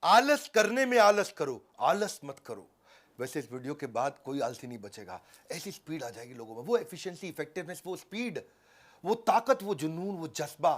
आलस करने में आलस करो, आलस मत करो। वैसे इस वीडियो के बाद कोई आलसी नहीं बचेगा। ऐसी स्पीड आ जाएगी लोगों में, वो एफिशिएंसी, इफेक्टिवनेस, वो स्पीड, वो ताकत, वो जुनून, वो जज्बा।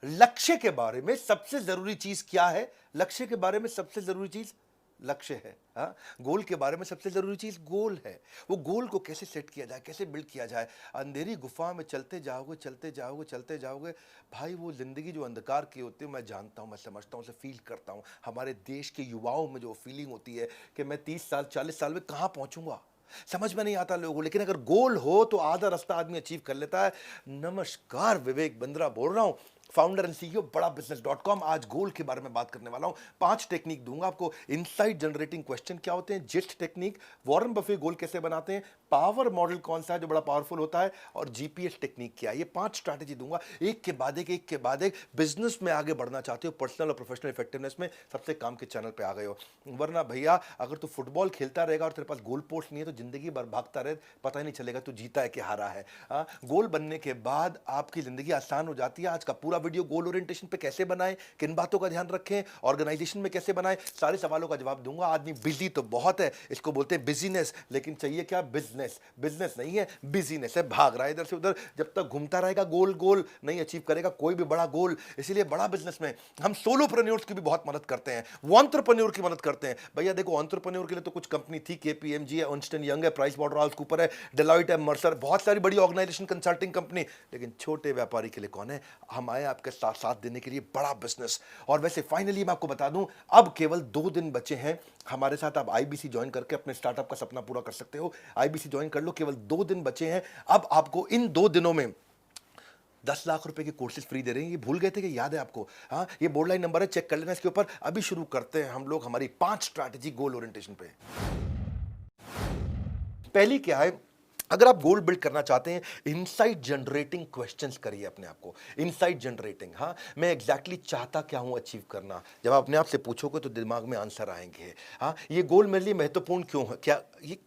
लक्ष्य के बारे में सबसे जरूरी चीज क्या है? लक्ष्य के बारे में सबसे जरूरी चीज लक्ष्य है। हाँ, गोल के बारे में सबसे जरूरी चीज गोल है। वो गोल को कैसे सेट किया जाए, कैसे बिल्ड किया जाए। अंधेरी गुफा में चलते जाओगे, चलते जाओगे, चलते जाओगे भाई। वो जिंदगी जो अंधकार की होती है, मैं जानता हूं, मैं समझता हूं, उसे फील करता हूं। हमारे देश के युवाओं में जो फीलिंग होती है कि मैं 30 साल 40 साल में कहां पहुंचूंगा, समझ में नहीं आता लोगों को। लेकिन अगर गोल हो तो आधा रास्ता आदमी अचीव कर लेता है। नमस्कार, विवेक बिंद्रा बोल रहा हूं, फाउंडर एंड सीईओ बड़ा बिजनेस.com। आज गोल के बारे में बात करने वाला हूं। 5 टेक्निक दूंगा आपको। इनसाइट जनरेटिंग क्वेश्चन क्या होते हैं, जिस्ट टेक्निक, वॉरेन बफे गोल कैसे बनाते हैं, पावर मॉडल कौन सा है जो बड़ा पावरफुल होता है, और जीपीएस टेक्निक क्या है। ये 5 स्ट्रैटेजी दूंगा, एक के बाद एक, एक के बाद एक। बिजनेस में आगे बढ़ना चाहते हो, पर्सनल और प्रोफेशनल इफेक्टिवनेस में, सबसे काम के चैनल पे आ गए हो। वरना भैया अगर तू फुटबॉल खेलता रहेगा और तेरे पास गोल पोस्ट नहीं है तो जिंदगी भर भागता रहे, पता ही नहीं चलेगा तू जीता है कि हारा है। गोल बनने के बाद आपकी जिंदगी आसान हो जाती है। आज का पूरा वीडियो गोल ओरिएंटेशन पे कैसे बनाएं, किन बातों का ध्यान रखें, ऑर्गेनाइजेशन में कैसे बनाएं, सारे सवालों का जवाब दूंगा। आदमी बिजी तो बहुत है, इसको बोलते हैं बिजीनेस, लेकिन चाहिए क्या? बिजनेस। बिजनेस नहीं है, बिजीनेस है। भाग रहा है इधर से उधर, जब तक घूमता रहेगा गोल गोल नहीं अचीव करेगा कोई भी बड़ा गोल। इसीलिए बड़ा बिजनेस में हम सोलोप्रेन्योर्स की भी बहुत मदद करते हैं, वो एंटरप्रेन्योर की मदद करते हैं। भैया देखो, एंटरप्रेन्योर के लिए तो कुछ कंपनी थी, केपीएमजी है, अर्न्स्ट एंड यंग है, प्राइस वाटरहाउस कूपर है, डेलॉयट है, मर्सर, बहुत सारी बड़ी ऑर्गेनाइजेशन, कंसल्टिंग कंपनी। लेकिन छोटे व्यापारी के लिए कौन है? हम आए आपके साथ साथ देने के लिए, बड़ा बिजनेस। और वैसे फाइनली मैं आपको बता दूं, अब केवल 2 दिन बचे हैं हमारे साथ। आप आईबीसी ज्वाइन करके अपने स्टार्टअप का सपना पूरा कर सकते हो। आईबीसी ज्वाइन कर लो, केवल 2 दिन बचे हैं। अब आपको इन 2 दिनों में 10 लाख रुपए के कोर्सेज फ्री दे रहे हैं। ये भूल गए थे कि याद है आपको? हाँ, ये बोर्ड लाइन नंबर है, चेक कर लेना इसके ऊपर। अभी शुरू करते हैं हम लोग हमारी 5 स्ट्रैटेजी गोल ओरिएंटेशन पे। पहली क्या है? अगर आप गोल बिल्ड करना चाहते हैं, इनसाइट जनरेटिंग क्वेश्चंस करिए अपने आप को। इनसाइट जनरेटिंग, हाँ, मैं एग्जैक्टली चाहता क्या हूं अचीव करना। जब आप अपने आप से पूछोगे तो दिमाग में आंसर आएंगे। हाँ, ये गोल मेरे लिए महत्वपूर्ण क्यों है, क्या ये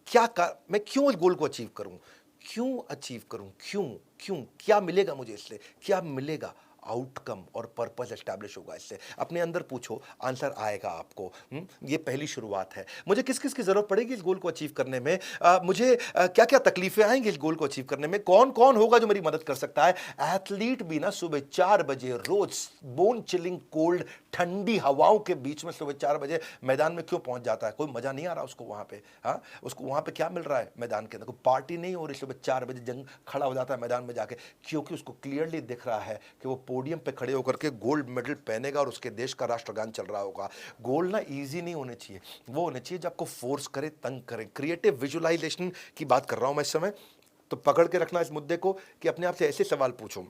मैं क्यों इस गोल को अचीव करूं, क्यों अचीव करूं, क्यों क्यों क्या मिलेगा मुझे इससे, क्या मिलेगा, आउटकम और पर्पस एस्टैब्लिश होगा इससे। अपने अंदर पूछो, आंसर आएगा आपको। ये पहली शुरुआत है। मुझे किस किस की जरूरत पड़ेगी इस गोल को अचीव करने में, मुझे क्या क्या तकलीफें आएंगी इस गोल को अचीव करने में, कौन कौन होगा जो मेरी मदद कर सकता है। एथलीट भी ना सुबह 4 बजे रोज बोन चिलिंग कोल्ड ठंडी हवाओं के बीच में सुबह 4 बजे मैदान में क्यों पहुंच जाता है? कोई मजा नहीं आ रहा उसको वहां पे। हाँ, उसको वहां पे क्या मिल रहा है? मैदान के अंदर कोई पार्टी नहीं हो रही, सुबह 4 बजे जंग खड़ा हो जाता है मैदान में जाके, क्योंकि उसको क्लियरली दिख रहा है कि वो पोडियम पे खड़े होकर के गोल्ड मेडल पहनेगा और उसके देश का राष्ट्रगान चल रहा होगा। गोल ना इजी नहीं होने चाहिए, वो होने चाहिए जो आपको फोर्स करे, तंग करे। क्रिएटिव विजुअलाइजेशन की बात कर रहा हूं मैं इस समय। तो पकड़ के रखना इस मुद्दे को कि अपने आप से ऐसे सवाल पूछो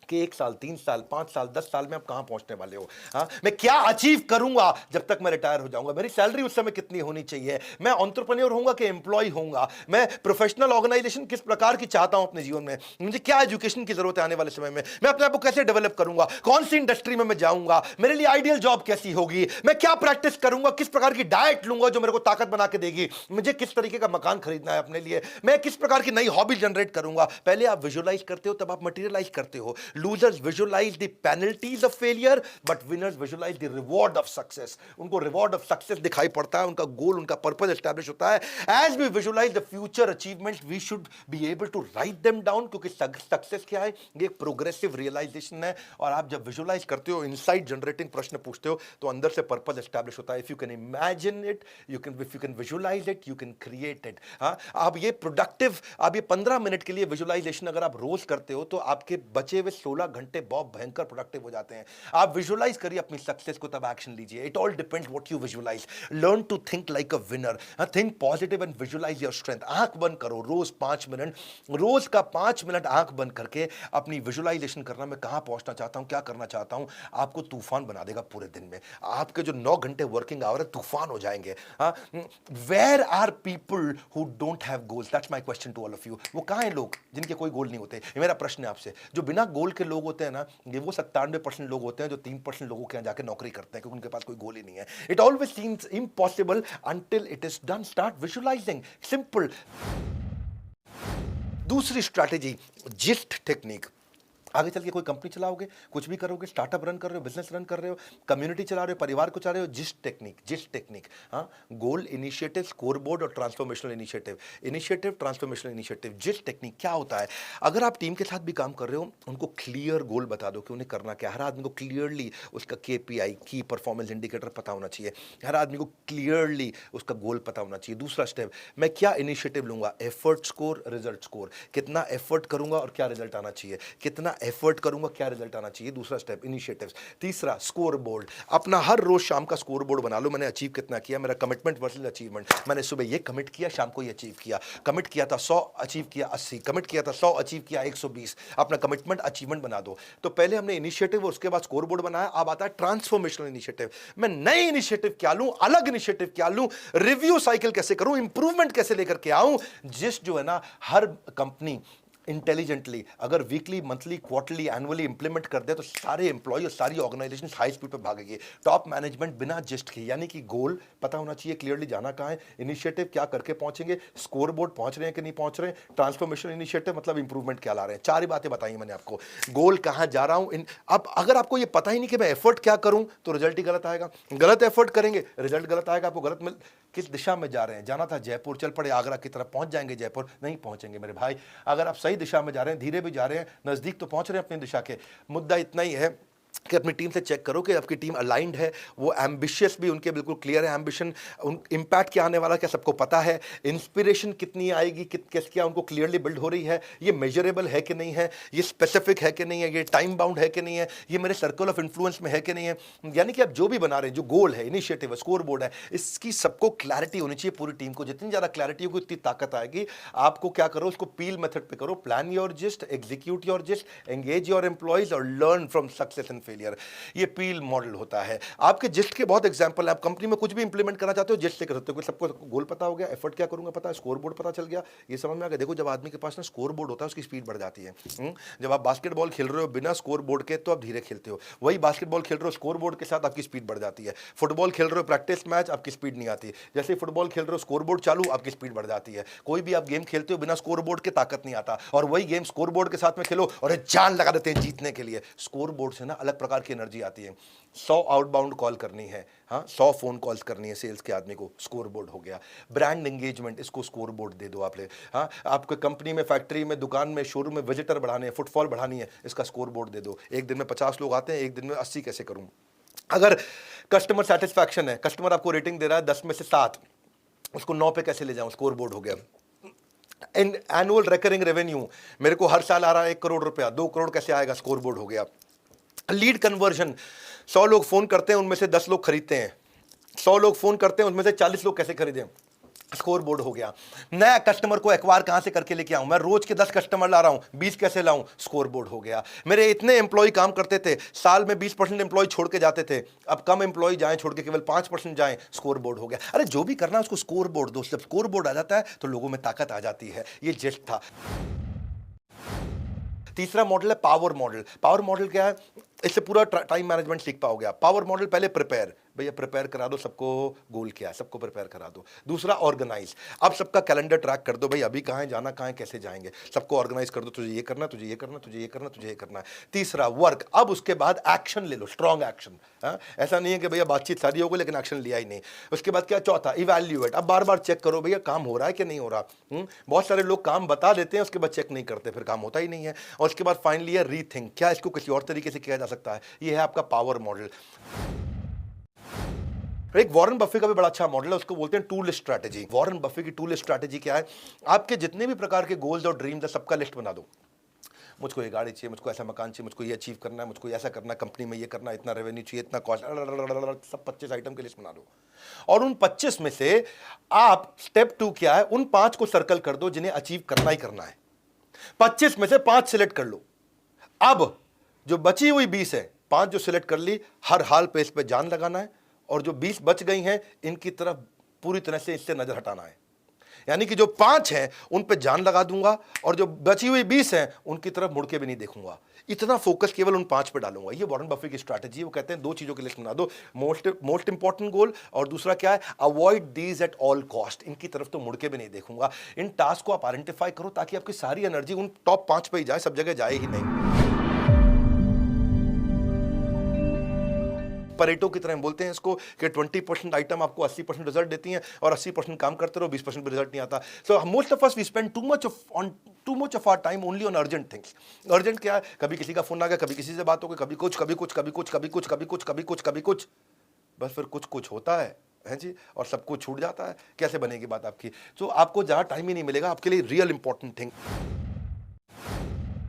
कि 1 साल, 3 साल, 5 साल, 10 साल में आप कहां पहुंचने वाले हो। हाँ, मैं क्या अचीव करूंगा जब तक मैं रिटायर हो जाऊंगा, मेरी सैलरी उस समय कितनी होनी चाहिए, मैं एंटरप्रेन्योर होऊंगा कि एम्प्लॉय होऊंगा, मैं प्रोफेशनल ऑर्गेनाइजेशन किस प्रकार की चाहता हूं अपने जीवन में, मुझे क्या एजुकेशन की जरूरत है आने वाले समय में, मैं अपने आप को कैसे डेवलप करूंगा, कौन सी इंडस्ट्री में मैं जाऊंगा, मेरे लिए आइडियल जॉब कैसी होगी, मैं क्या प्रैक्टिस करूंगा, किस प्रकार की डाइट लूंगा जो मेरे को ताकत बना के देगी, मुझे किस तरीके का मकान खरीदना है अपने लिए, मैं किस प्रकार की नई हॉबी जनरेट करूंगा। पहले आप विजुअलाइज करते हो, तब आप मटेरियलाइज करते हो। Losers visualise the penalties of failure, but winners visualize the reward of success. उनको रिवॉर्ड ऑफ सक्सेस दिखाई पड़ता है, उनका गोल, उनका पर्पस एस्टैब्लिश होता है। As we visualize the future achievements, we should be able to write them down, क्योंकि success क्या है? ये एक प्रोग्रेसिव रियलाइजेशन है। और आप जब विजुअलाइज करते हो, इनसाइट जनरेटिंग प्रश्न पूछते हो, तो अंदर से पर्पस एस्टैब्लिश होता है। If you can imagine it, if you can visualize it, you can create it. हाँ, आप ये प्रोडक्टिव, आप ये 15 मिनट के लिए विजुअलाइजेशन अगर आप रोज करते हो तो आपके बचे हुए 16 घंटे बहुत भयंकर प्रोडक्टिव हो जाते हैं। आप विजुअलाइज करिए अपनी सक्सेस को, तब एक्शन लीजिए। It all depends what you visualise. Learn to think like a winner, think positive and visualise your strength. आंख बंद करो रोज 5 मिनट, रोज का 5 मिनट आंख बंद करके अपनी विजुअलाइजेशन करना, मैं कहां पहुंचना चाहता हूं, क्या करना चाहता हूं। आपको तूफान बना देगा पूरे दिन में। आपके जो 9 घंटे वर्किंग आवर है, तूफान हो जाएंगे। Where are people who don't have goals? That's my question to all of you. वो कहां हैं लोग जिनके कोई गोल नहीं होते? ये मेरा प्रश्न है आपसे। जो बिना गोल के लोग होते हैं ना, ये वो 97% लोग होते हैं जो 3% लोगों के यहाँ जाके नौकरी करते हैं, क्योंकि उनके पास कोई गोल ही नहीं है। It always seems impossible until it is done. Start visualising, simple. दूसरी स्ट्रैटेजी, जिस्ट टेक्निक। आगे चल के कोई कंपनी चलाओगे, कुछ भी करोगे, स्टार्टअप रन कर रहे हो, बिजनेस रन कर रहे हो, कम्युनिटी चला रहे हो, परिवार को चला रहे हो, जिस टेक्निक, हाँ, गोल, इनिशिएटिव, स्कोरबोर्ड और ट्रांसफॉर्मेशनल इनिशिएटिव ट्रांसफॉर्मेशनल इनिशिएटिव, जिस टेक्निक क्या होता है। अगर आप टीम के साथ भी काम कर रहे हो, उनको क्लियर गोल बता दो कि उन्हें करना क्या है। हर आदमी को क्लियरली उसका KPI, की परफॉर्मेंस इंडिकेटर पता होना चाहिए। हर आदमी को क्लियरली उसका गोल पता होना चाहिए। दूसरा स्टेप, मैं क्या इनिशिएटिव लूंगा, एफर्ट स्कोर, रिजल्ट स्कोर, कितना एफर्ट करूंगा और क्या रिजल्ट आना चाहिए, कितना एफर्ट करूंगा, क्या रिजल्ट आना चाहिए। दूसरा स्टेप, इनिशिएटिव्स। तीसरा, स्कोर बोर्ड। अपना हर रोज शाम का स्कोर बोर्ड बना लो, मैंने अचीव कितना किया, मेरा कमिटमेंट वर्सेस अचीवमेंट। मैंने सुबह ये कमिट किया, शाम को ये अचीव किया। कमिट किया था 100, अचीव किया 80। कमिट किया था 100, अचीव किया 120। अपना कमिटमेंट अचीवमेंट बना दो। तो पहले हमने इनिशिएटिव, उसके बाद स्कोर बोर्ड बनाया, अब आता है ट्रांसफॉर्मेशनल इनिशिएटिव। मैं नई इनिशिएटिव क्या लूं, अलग इनिशिएटिव क्या लूं, रिव्यू साइकिल कैसे करूं, इंप्रूवमेंट कैसे लेकर के आऊं। जिस जो है ना, हर कंपनी इंटेलिजेंटली अगर weekly, monthly, quarterly, annually implement कर दे तो सारे एम्प्लॉय और सारी ऑर्गेनाइजेशन हाई स्पीड पे भागेगी। टॉप मैनेजमेंट बिना जिस्ट के, यानी कि गोल पता होना चाहिए क्लियरली, जाना कहां है, इनिशिएटिव क्या करके पहुंचेंगे, स्कोर बोर्ड पहुंच रहे हैं कि नहीं पहुंच रहे हैं, ट्रांसफॉर्मेशन इनिशिएटिव मतलब इंप्रूवमेंट क्या ला रहे हैं। चार ही बातें बताई मैंने आपको, गोल कहां जा रहा हूं। अब अगर आपको ये पता ही नहीं कि मैं एफर्ट क्या करूं तो रिजल्ट ही गलत आएगा। गलत एफर्ट करेंगे, रिजल्ट गलत आएगा। आपको गलत मिल, किस दिशा में जा रहे हैं, जाना था जयपुर, चल पड़े आगरा की तरफ, पहुंच जाएंगे जयपुर, नहीं पहुंचेंगे मेरे भाई। अगर आप सही दिशा में जा रहे हैं, धीरे भी जा रहे हैं, नजदीक तो पहुंच रहे हैं अपनी दिशा के। मुद्दा इतना ही है कि अपनी टीम से चेक करो कि आपकी टीम अलाइंड है, वो एम्बिशियस भी उनके बिल्कुल क्लियर है एम्बिशन, इंपैक्ट क्या आने वाला क्या सबको पता है, इंस्पिरेशन कितनी आएगी, क्या उनको क्लियरली बिल्ड हो रही है, ये मेजरेबल है कि नहीं है, ये स्पेसिफिक है कि नहीं है, ये टाइम बाउंड है कि नहीं है, ये मेरे सर्कल ऑफ इन्फ्लुएंस में है कि नहीं है। यानी कि आप जो भी बना रहे हैं, जो गोल है, इनिशिएटिव है, स्कोर बोर्ड है, इसकी सबको क्लैरिटी होनी चाहिए पूरी टीम को। जितनी ज़्यादा क्लैरिटी होगी उतनी ताकत आएगी। आपको क्या करो, उसको पील मेथड पे करो, plan your gist, execute your gist, engage your employees और learn from success and failure. ये पील मॉडल होता है। आपके जिस्ट के बहुत एग्जांपल है। आप कंपनी में कुछ भी इंप्लीमेंट करना चाहते हो, जिस्ट से कर सकते हो। सबको गोल पता हो गया, एफर्ट क्या करूंगा पता है, स्कोर बोर्ड पता चल गया, ये समझ में आ गया। देखो, जब आदमी के पास ना स्कोर बोर्ड होता है, उसकी स्पीड बढ़ जाती है। जब आप बास्केटबॉल खेल रहे हो बिना स्कोर बोर्ड के तो आप धीरे खेलते हो, वही बास्केटबॉल खेल रहे हो स्कोर बोर्ड के साथ, आपकी स्पीड बढ़ जाती है। फुटबॉल खेल रहे हो प्रैक्टिस मैच, आपकी स्पीड नहीं आती। जैसे फुटबॉल खेल रहे हो स्कोर बोर्ड चालू, आपकी स्पीड बढ़ जाती है। कोई भी आप गेम खेलते हो बिना स्कोर बोर्ड के ताकत नहीं आता, और वही गेम स्कोर बोर्ड के साथ में खेलो और जान लगा देते हैं जीतने के लिए। स्कोर बोर्ड से ना अलग प्रकार की एनर्जी आती है। 100 आउटबाउंड कॉल करनी है, हाँ, 100 फोन कॉल्स करनी है सेल्स के आदमी को, स्कोर बोर्ड हो गया। ब्रांड एंगेजमेंट, इसको स्कोर बोर्ड दे दो आप ले। हाँ, आपको कंपनी में, फैक्ट्री में, दुकान में, शोरूम में विजिटर बढ़ाने हैं, फुटफॉल बढ़ानी है, इसका स्कोर बोर्ड दे दो। एक दिन में 50 लोग आते हैं, एक दिन में 80 कैसे करूं। अगर कस्टमर सेटिस्फैक्शन है, कस्टमर आपको रेटिंग दे रहा है 10 में से 7, उसको 9 पे कैसे ले जाऊं, स्कोर बोर्ड हो गया। एनुअल रिकरिंग रेवेन्यू, मेरे को हर साल आ रहा है 1 करोड़ रुपया, 2 करोड़ कैसे आएगा, स्कोर बोर्ड हो गया। लीड कन्वर्जन, 100 लोग फोन करते हैं, उनमें से 10 लोग खरीदते हैं। 100 लोग फोन करते हैं, उनमें से 40 लोग कैसे खरीदें, स्कोर बोर्ड हो गया। नया कस्टमर को एक्वायर कहां से करके लेके आऊं, मैं रोज के 10 कस्टमर ला रहा हूं, 20 कैसे लाऊं, स्कोर बोर्ड हो गया। मेरे इतने एम्प्लॉय काम करते थे, साल में 20% एम्प्लॉय छोड़ के जाते थे, अब कम एम्प्लॉय जाएं, छोड़ के केवल 5% जाएं, स्कोर बोर्ड हो गया। अरे जो भी करना है उसको स्कोर बोर्ड दो। जब स्कोर बोर्ड आ जाता है तो लोगों में ताकत आ जाती है। ये जिस्ट था। तीसरा मॉडल है पावर मॉडल। पावर मॉडल क्या है, इससे पूरा टाइम मैनेजमेंट सीख पाओगे आप। पावर मॉडल, पहले प्रिपेयर, भैया प्रिपेयर करा दो सबको, गोल क्या है सबको प्रिपेयर करा दो। दूसरा ऑर्गेनाइज, अब सबका कैलेंडर ट्रैक कर दो, भाई अभी कहाँ है, जाना कहाँ है, कैसे जाएंगे, सबको ऑर्गेनाइज कर दो, तुझे ये करना, तुझे ये करना, तुझे ये करना, तुझे ये करना है। तीसरा वर्क, अब उसके बाद एक्शन ले लो, स्ट्रॉन्ग एक्शन। ऐसा नहीं है कि भैया बातचीत सारी हो गई लेकिन एक्शन लिया ही नहीं। उसके बाद क्या, चौथा इवैल्यूएट, अब बार बार चेक करो भैया काम हो रहा है कि नहीं हो रहा। बहुत सारे लोग काम बता देते हैं, उसके बाद चेक नहीं करते, फिर काम होता ही नहीं है। और उसके बाद फाइनली है रीथिंक, क्या इसको किसी और तरीके से किया जा सकता है। ये है आपका पावर मॉडल। एक वॉरेन बफे का भी बड़ा अच्छा मॉडल है, उसको बोलते हैं टू लिस्ट स्ट्रैटेजी। वॉरेन बफे की टू लिस्ट स्ट्रैटेजी क्या है, आपके जितने भी प्रकार के गोल्स और ड्रीम्स है सबका लिस्ट बना दो। मुझको ये गाड़ी चाहिए, मुझको ऐसा मकान चाहिए, मुझको ये अचीव करना है, मुझको ऐसा करना है, कंपनी में ये करना है, इतना रेवेन्यू चाहिए, इतना कॉस्ट, सब 25 आइटम की लिस्ट बना दो। और उन 25 में से आप स्टेप 2 क्या है, उन 5 को सर्कल कर दो जिन्हें अचीव करना ही करना है। 25 में से 5 सिलेक्ट कर लो। अब जो बची हुई 20 है, 5 जो सिलेक्ट कर ली, हर हाल पे इस पे जान लगाना है, और जो 20 बच गई हैं इनकी तरफ पूरी तरह से इससे नजर हटाना है। यानी कि जो 5 हैं उन पे जान लगा दूंगा, और जो बची हुई 20 हैं उनकी तरफ मुड़ के भी नहीं देखूंगा। इतना फोकस केवल उन 5 पे डालूंगा। ये वॉरेन बफे की स्ट्रैटेजी। वो कहते हैं 2 चीजों की लिस्ट बना दो, मोस्ट इंपॉर्टेंट गोल, और दूसरा क्या है, avoid these at all cost. इनकी तरफ तो मुड़ के भी नहीं देखूंगा। इन टास्क को आप आइडेंटिफाई करो ताकि आपकी सारी एनर्जी उन टॉप 5 पे ही जाए, सब जगह जाए ही नहीं। परेटो की तरह हम बोलते हैं इसको कि 20% आइटम आपको 80% रिजल्ट देती हैं और 80% काम करते रहो, 20% पे रिजल्ट नहीं आता। So most of us we spend too much of our time only on urgent things. Urgent क्या है? कभी किसी का फोन आ गया, कभी किसी से बात हो गई, कभी कुछ कभी कुछ कभी कुछ कभी कुछ कभी कुछ कभी कुछ कभी कुछ, बस फिर कुछ कुछ होता है जी, और सब कुछ छूट जाता है। कैसे बनेगी बात आपकी? तो आपको जहां टाइम ही नहीं मिलेगा आपके लिए रियल इंपॉर्टेंट थिंग।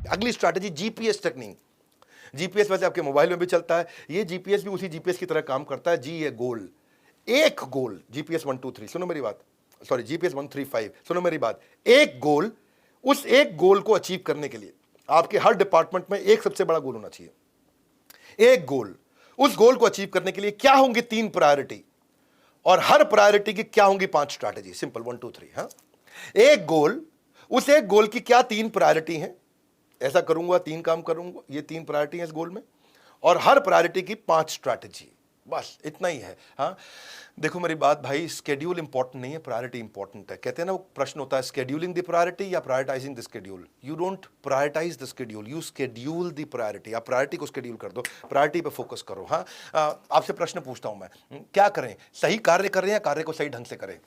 अगली स्ट्रैटेजी जीपीएस टेक्निक। जीपीएस वैसे आपके मोबाइल में भी चलता है, ये जीपीएस भी उसी जीपीएस की तरह काम करता है जी। ये गोल, एक गोल, जीपीएस 123, सुनो मेरी बात, सॉरी जीपीएस 135, सुनो मेरी बात। एक गोल, उस एक गोल को अचीव करने के लिए आपके हर डिपार्टमेंट में एक सबसे बड़ा गोल होना चाहिए। एक गोल, उस गोल को अचीव करने के लिए क्या होंगी 3 प्रायोरिटी, और हर प्रायोरिटी की क्या होंगी 5 स्ट्रैटेजी। सिंपल 1 2 3। हाँ, एक गोल, उस एक गोल की क्या 3 प्रायोरिटी हैं, ऐसा करूंगा 3 काम करूंगा, ये 3 प्रायोरिटी है इस गोल में, और हर प्रायोरिटी की 5 स्ट्रैटेजी, बस इतना ही है। हाँ, देखो मेरी बात भाई, स्केड्यूल इंपॉर्टेंट नहीं है, प्रायोरिटी इंपॉर्टेंट है। कहते हैं ना वो प्रश्न होता है, स्केड्यूलिंग द प्रायोरिटी या prioritising the schedule. You don't prioritise the schedule, you schedule the priority. आप प्रायोरिटी को स्केड्यूल कर दो, प्रायोरिटी पे फोकस करो। हाँ, आपसे प्रश्न पूछता हूं मैं, क्या करें? सही कार्य कर रहे हैं, कार्य को सही ढंग से करें।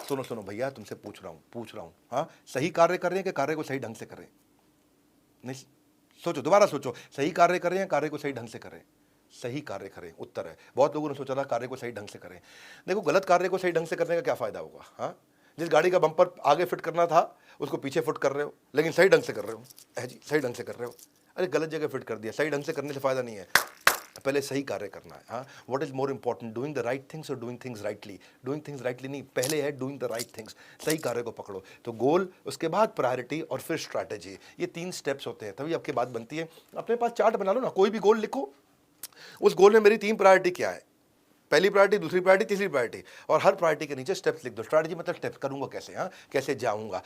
सुनो सुनो भैया, तुमसे पूछ रहा हूं। हाँ, सही कार्य कर रहे हैं कि कार्य को सही ढंग से करें? नहीं, सोचो, दोबारा सोचो, सही कार्य करें या कार्य को सही ढंग से करें? सही कार्य करें, उत्तर है। बहुत लोगों ने सोचा था कार्य को सही ढंग से करें। देखो, गलत कार्य को सही ढंग से करने का क्या फायदा होगा? हाँ, जिस गाड़ी का बम्पर आगे फिट करना था उसको पीछे फिट कर रहे हो, लेकिन सही ढंग से कर रहे हो। है जी, सही ढंग से कर रहे हो, अरे गलत जगह फिट कर दिया। सही ढंग से करने से फायदा नहीं है, पहले सही कार्य करना है। हाँ, what is more important, doing the right things और doing things rightly? Doing things rightly नहीं, पहले है डूइंग द राइट थिंग्स। सही कार्य को पकड़ो। तो गोल, उसके बाद प्रायोरिटी और फिर स्ट्रैटेजी, ये 3 स्टेप्स होते हैं, तभी आपकी बात बनती है। अपने पास चार्ट बना लो ना, कोई भी गोल लिखो, उस गोल में मेरी 3 प्रायोरिटी क्या है, पहली प्रायोरिटी, दूसरी प्रायोरिटी, तीसरी प्रायोरिटी, और हर प्रायोरिटी के नीचे स्टेप्स लिख दो। स्ट्रैटेजी मतलब स्टेप्स, करूंगा कैसे, हाँ कैसे जाऊंगा।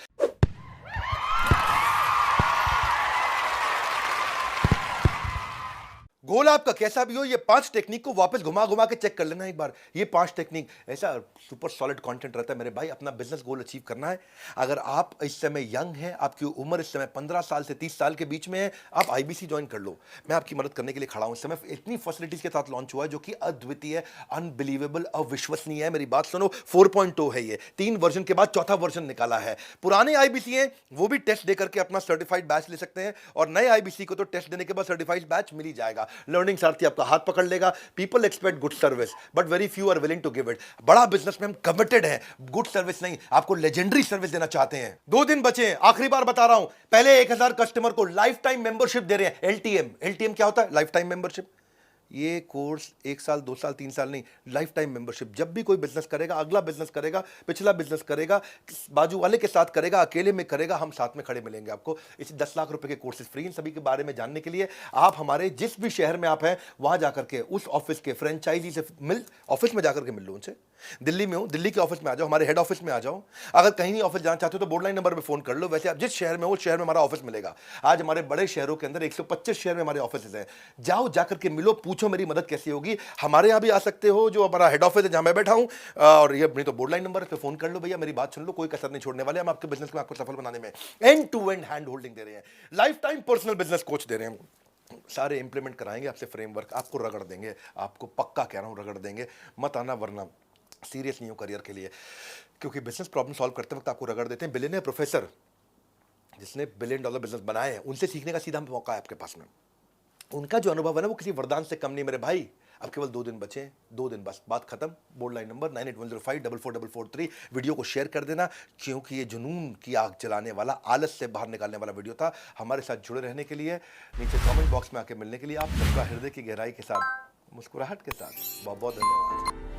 गोल आपका कैसा भी हो, ये 5 टेक्निक को वापस घुमा घुमा के चेक कर लेना एक बार। ये 5 टेक्निक, ऐसा सुपर सॉलिड कंटेंट रहता है मेरे भाई। अपना बिजनेस गोल अचीव करना है, अगर आप इस समय यंग हैं, आपकी उम्र इस समय 15 साल से 30 साल के बीच में है, आप आईबीसी ज्वाइन कर लो। मैं आपकी मदद करने के लिए खड़ा हूं। इस समय इतनी फैसिलिटीज के साथ लॉन्च हुआ है जो कि अद्वितीय, अनबिलीवेबल, अविश्वसनीय है। मेरी बात सुनो, 4.0 है ये, 3 वर्जन के बाद 4था वर्जन निकाला है। पुराने आईबीसी हैं वो भी टेस्ट दे करके अपना सर्टिफाइड बैच ले सकते हैं, और नए आईबीसी को तो टेस्ट देने के बाद सर्टिफाइड बैच मिल ही जाएगा। लर्निंग सारथी आपका हाथ पकड़ लेगा। People expect good service but very few are willing to give it. बड़ा बिजनेस में हम कमिटेड हैं, गुड सर्विस नहीं, आपको लेजेंडरी सर्विस देना चाहते हैं। 2 दिन बचे हैं, आखिरी बार बता रहा हूं, पहले 1000 कस्टमर को लाइफ टाइम मेंबरशिप दे रहे हैं। एलटीएम, एलटीएम क्या होता है? Life time membership. ये कोर्स 1 साल 2 साल 3 साल नहीं, लाइफ टाइम मेंबरशिप। जब भी कोई बिजनेस करेगा, अगला बिजनेस करेगा, पिछला बिजनेस करेगा, बाजू वाले के साथ करेगा, अकेले में करेगा, हम साथ में खड़े मिलेंगे आपको। इस 10 लाख रुपए के कोर्सेज फ्री। इन सभी के बारे में जानने के लिए आप हमारे जिस भी शहर में आप हैं वहां जाकर के उस ऑफिस के फ्रेंचाइजी से ऑफिस में जाकर के मिल लो उनसे। दिल्ली में हो, दिल्ली के ऑफिस में आ जाओ, हमारे हेड ऑफिस में आ जाओ। अगर कहीं नहीं ऑफिस जाना चाहते हो तो बोर्ड लाइन नंबर पे फोन कर लो। वैसे आप जिस शहर में हो, उस शहर में हमारा ऑफिस मिलेगा। आज हमारे बड़े शहरों के अंदर 125 शहर में हमारे ऑफिस हैं। जाओ, जाकर के मिलो, पूछो मेरी मदद कैसी होगी। हमारे यहाँ भी आ सकते हो, जो हमारा हेड ऑफिस है जहां मैं बैठा हूं, और ये नहीं तो बोर्ड लाइन नंबर पे फोन कर लो। भैया मेरी बात सुन लो, कोई कसर नहीं छोड़ने वाले हम आपके बिजनेस को आपको सफल बनाने में। End to end hand holding दे रहे हैं, lifetime personal business coach दे रहे हैं। सारे इंप्लीमेंट कराएंगे आपसे, फ्रेमवर्क आपको रगड़ देंगे, आपको पक्का कह रहा हूं रगड़ देंगे। मत आना वरना सीरियस नहीं हो करियर के लिए, क्योंकि बिजनेस प्रॉब्लम सॉल्व करते वक्त आपको रगड़ देते हैं। बिलियनियर प्रोफेसर जिसने $1 बिलियन बिजनेस बनाए हैं, उनसे सीखने का सीधा मौका है आपके पास में। उनका जो अनुभव है ना, वो किसी वरदान से कम नहीं मेरे भाई। अब केवल 2 दिन बचे, 2 दिन बस, बात खत्म। Board line number 9810544443। वीडियो को शेयर कर देना, क्योंकि ये जुनून की आग जलाने वाला, आलस से बाहर निकालने वाला वीडियो था। हमारे साथ जुड़े रहने के लिए, नीचे कमेंट बॉक्स में आके मिलने के लिए, आप सबका हृदय की गहराई के साथ, मुस्कुराहट के साथ बहुत बहुत धन्यवाद।